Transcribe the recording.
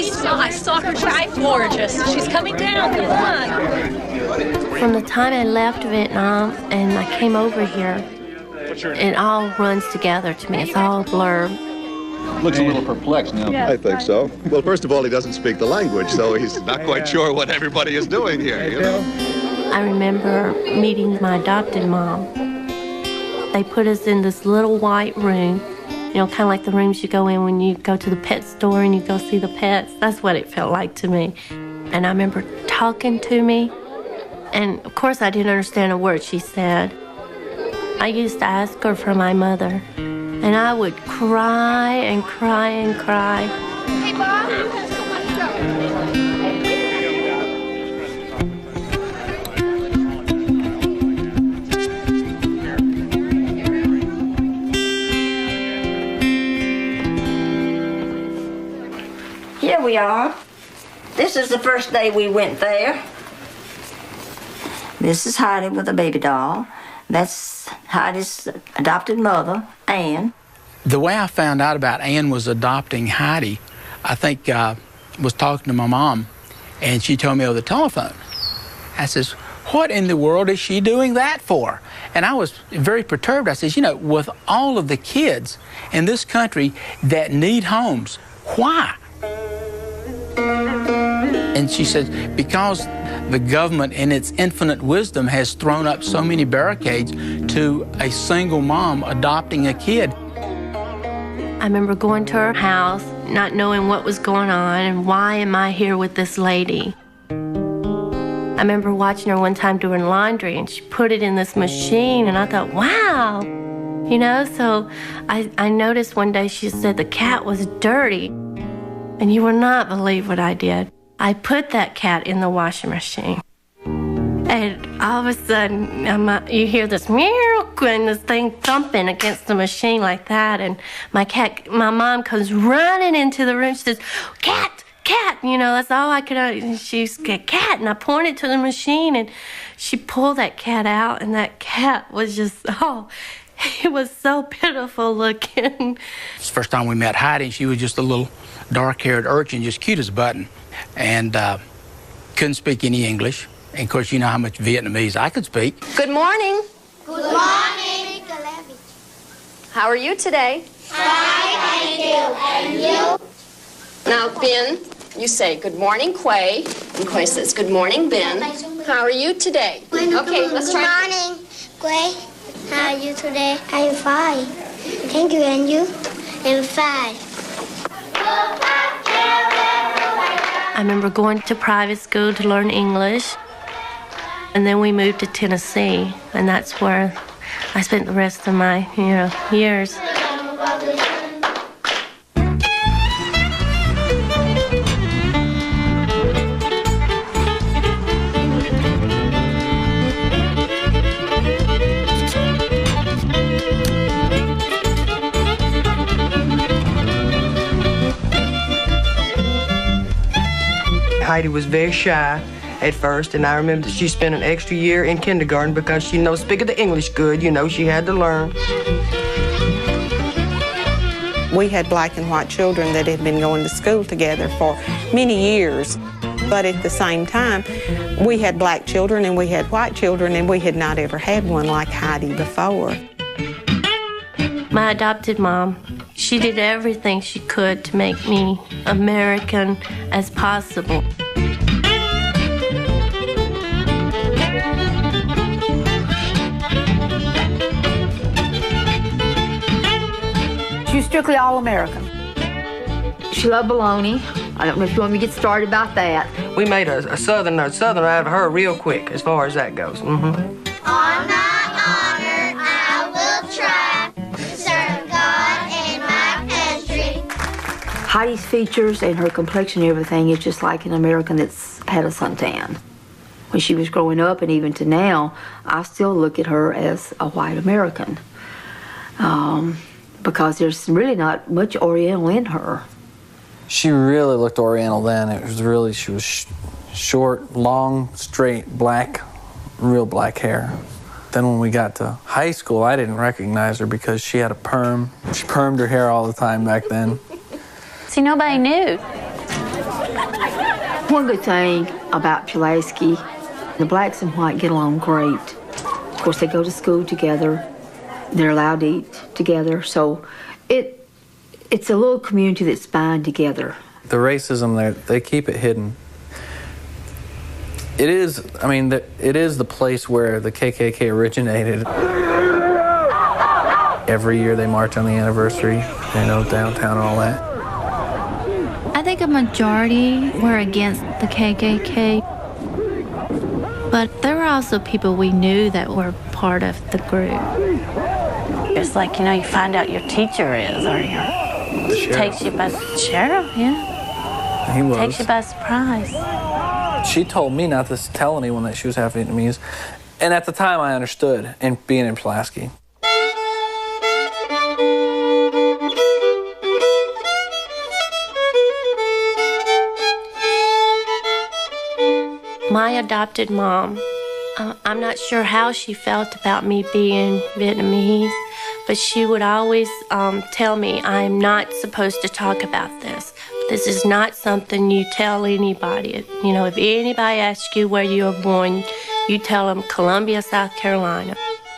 I saw her. She's gorgeous. She's coming down. Come on. From the time I left Vietnam and I came over here, it all runs together to me. It's all blurred. Looks a little perplexed now. I think so. Well, first of all, he doesn't speak the language, so he's not quite sure what everybody is doing here, you know? I remember meeting my adopted mom. They put us in this little white room, you know, kind of like the rooms you go in when you go to the pet store and you go see the pets. That's what it felt like to me. And I remember talking to me, and of course I didn't understand a word she said. I used to ask her for my mother, and I would cry and cry and cry. Hey, Bob. Here we are. This is the first day we went there. This is Heidi with a baby doll. That's Heidi's adopted mother, Ann. The way I found out about Ann was adopting Heidi, I think was talking to my mom, and she told me over the telephone. I says, what in the world is she doing that for? And I was very perturbed. I says, you know, with all of the kids in this country that need homes, why? And she said, because the government in its infinite wisdom has thrown up so many barricades to a single mom adopting a kid. I remember going to her house, not knowing what was going on and why am I here with this lady. I remember watching her one time doing laundry and she put it in this machine and I thought, wow. You know, so I noticed one day she said the cat was dirty. And you will not believe what I did. I put that cat in the washing machine. And all of a sudden, you hear this meow and this thing thumping against the machine like that. And my mom comes running into the room. She says, cat, cat. You know, that's all I could. She said, cat. And I pointed to the machine and she pulled that cat out. And that cat was just, it was so pitiful looking. It's the first time we met Heidi, and she was just a little dark-haired urchin, just cute as a button, and couldn't speak any English. And, of course, you know how much Vietnamese I could speak. Good morning. Good morning. How are you today? Hi, thank you. And you? Now, Ben, you say, good morning, Quay. And Quay says, good morning, Ben. How are you today? Okay, let's try. Good morning, Quay. How are you today? I'm fine. Thank you, and you? I'm fine. I remember going to private school to learn English. And then we moved to Tennessee, and that's where I spent the rest of my, years. Heidi was very shy at first, and I remember that she spent an extra year in kindergarten because she knows speaking the English good, she had to learn. We had black and white children that had been going to school together for many years. But at the same time, we had black children and we had white children, and we had not ever had one like Heidi before. My adopted mom, she did everything she could to make me American as possible. She was strictly all-American. She loved bologna. I don't know if you want me to get started about that. We made a southerner out of her real quick as far as that goes. Mm-hmm. On my honor, I will try to serve God and my country. Heidi's features and her complexion and everything is just like an American that's had a suntan. When she was growing up and even to now, I still look at her as a white American. Because there's really not much Oriental in her. She really looked Oriental then. She was short, long, straight, black, real black hair. Then when we got to high school, I didn't recognize her because she had a perm. She permed her hair all the time back then. See, nobody knew. One good thing about Pulaski, the blacks and white get along great. Of course, they go to school together. They're allowed to eat together. So it's a little community that's bound together. The racism there, they keep it hidden. It is, I mean, it is the place where the KKK originated. Every year they march on the anniversary, you know, downtown and all that. I think a majority were against the KKK, but there were also people we knew that were part of the group. It's like, you know, you find out your teacher is, or your takes you by sheriff, yeah. He was. Takes you by surprise. She told me not to tell anyone that she was half Vietnamese, and at the time I understood, and being in Pulaski. My adopted mom, I'm not sure how she felt about me being Vietnamese, but she would always tell me, I'm not supposed to talk about this. This is not something you tell anybody. You know, if anybody asks you where you were born, you tell them Columbia, South Carolina.